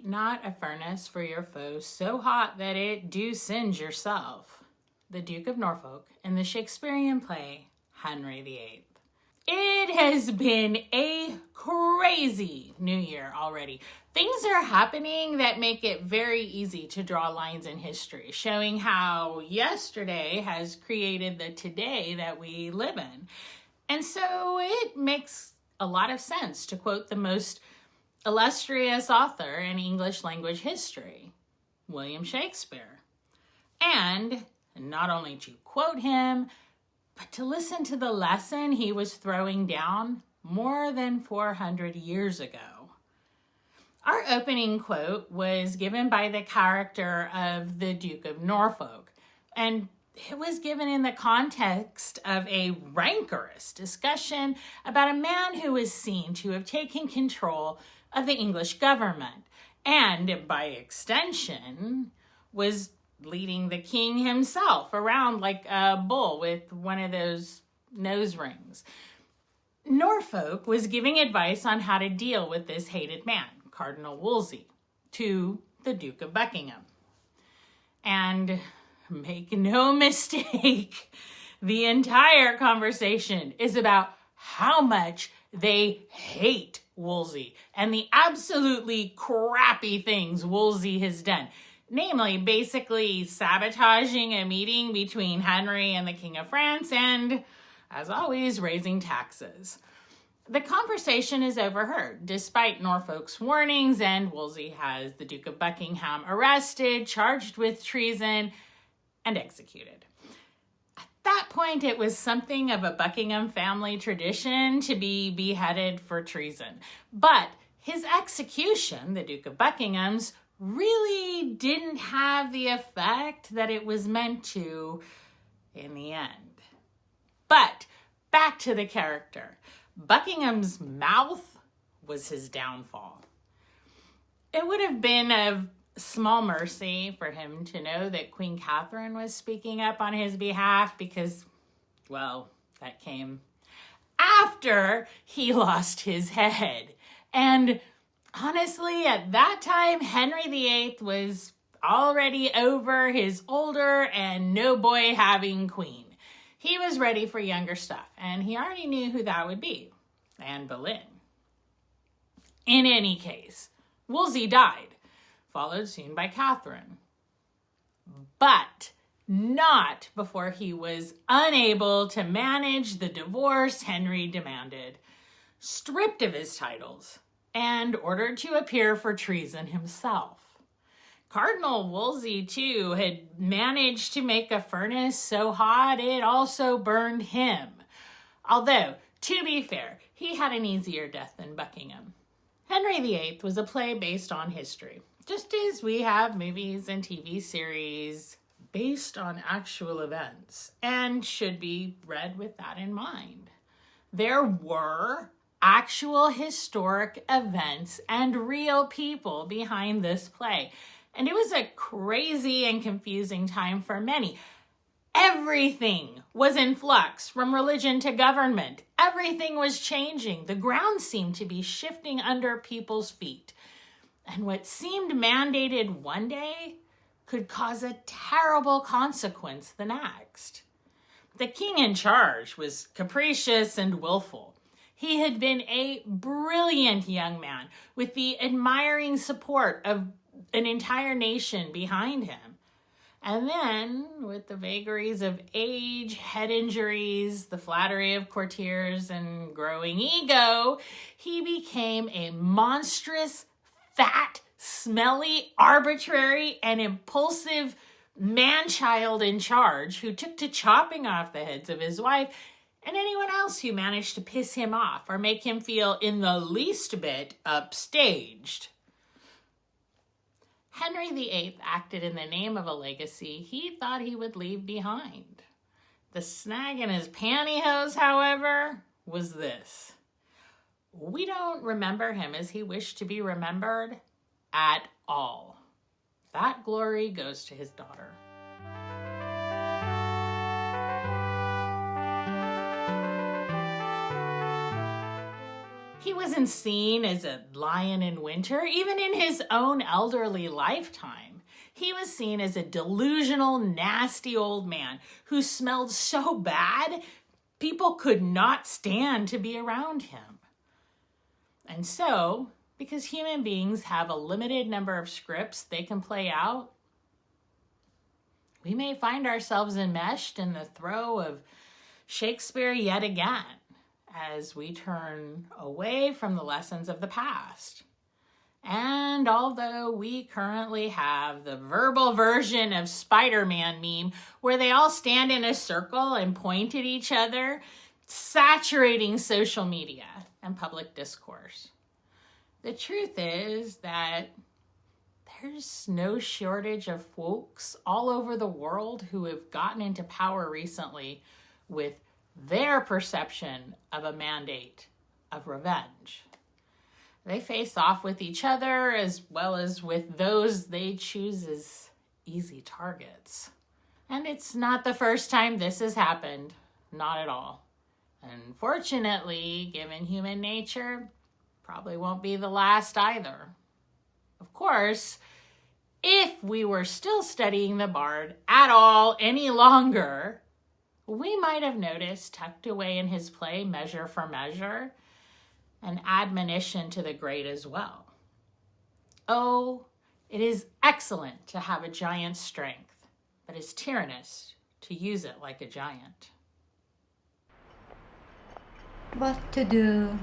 Heat not a furnace for your foes so hot that it do singe yourself. The Duke of Norfolk in the Shakespearean play Henry VIII. It has been a crazy new year already. Things are happening that make it very easy to draw lines in history, showing how yesterday has created the today that we live in. And so it makes a lot of sense to quote the most illustrious author in English language history, William Shakespeare. And not only to quote him, but to listen to the lesson he was throwing down more than 400 years ago. Our opening quote was given by the character of the Duke of Norfolk, and it was given in the context of a rancorous discussion about a man who was seen to have taken control of the English government, and by extension, was leading the king himself around like a bull with one of those nose rings. Norfolk was giving advice on how to deal with this hated man, Cardinal Wolsey, to the Duke of Buckingham. And make no mistake, the entire conversation is about how much they hate Wolsey and the absolutely crappy things Wolsey has done. Namely, basically sabotaging a meeting between Henry and the King of France and, as always, raising taxes. The conversation is overheard, despite Norfolk's warnings, and Wolsey has the Duke of Buckingham arrested, charged with treason, and executed. At that point, it was something of a Buckingham family tradition to be beheaded for treason. But his execution, the Duke of Buckingham's, really didn't have the effect that it was meant to in the end. But back to the character. Buckingham's mouth was his downfall. It would have been of small mercy for him to know that Queen Catherine was speaking up on his behalf because, well, that came after he lost his head. And honestly, at that time, Henry VIII was already over his older and no boy having queen. He was ready for younger stuff, and he already knew who that would be, Anne Boleyn. In any case, Wolsey died, followed soon by Catherine. But not before he was unable to manage the divorce Henry demanded, stripped of his titles, and ordered to appear for treason himself. Cardinal Wolsey, too, had managed to make a furnace so hot it also burned him. Although, to be fair, he had an easier death than Buckingham. Henry VIII was a play based on history, just as we have movies and TV series based on actual events, and should be read with that in mind. There were actual historic events and real people behind this play. And it was a crazy and confusing time for many. Everything was in flux, from religion to government. Everything was changing. The ground seemed to be shifting under people's feet. And what seemed mandated one day could cause a terrible consequence the next. The king in charge was capricious and willful. He had been a brilliant young man with the admiring support of an entire nation behind him. And then, with the vagaries of age, head injuries, the flattery of courtiers, and growing ego, he became a monstrous, fat, smelly, arbitrary, and impulsive man-child in charge who took to chopping off the heads of his wife and anyone else who managed to piss him off or make him feel in the least bit upstaged. Henry VIII acted in the name of a legacy he thought he would leave behind. The snag in his pantyhose, however, was this. We don't remember him as he wished to be remembered at all. That glory goes to his daughter. He wasn't seen as a lion in winter, even in his own elderly lifetime. He was seen as a delusional, nasty old man who smelled so bad, people could not stand to be around him. And so, because human beings have a limited number of scripts they can play out, we may find ourselves enmeshed in the throe of Shakespeare yet again, as we turn away from the lessons of the past. And although we currently have the verbal version of Spider-Man meme where they all stand in a circle and point at each other, saturating social media and public discourse, the truth is that there's no shortage of folks all over the world who have gotten into power recently with their perception of a mandate of revenge. They face off with each other as well as with those they choose as easy targets. And it's not the first time this has happened. Not at all. Unfortunately, given human nature, probably won't be the last either. Of course, if we were still studying the Bard at all any longer, we might have noticed tucked away in his play Measure for Measure an admonition to the great as well. Oh, it is excellent to have a giant's strength, but it's tyrannous to use it like a giant. What to do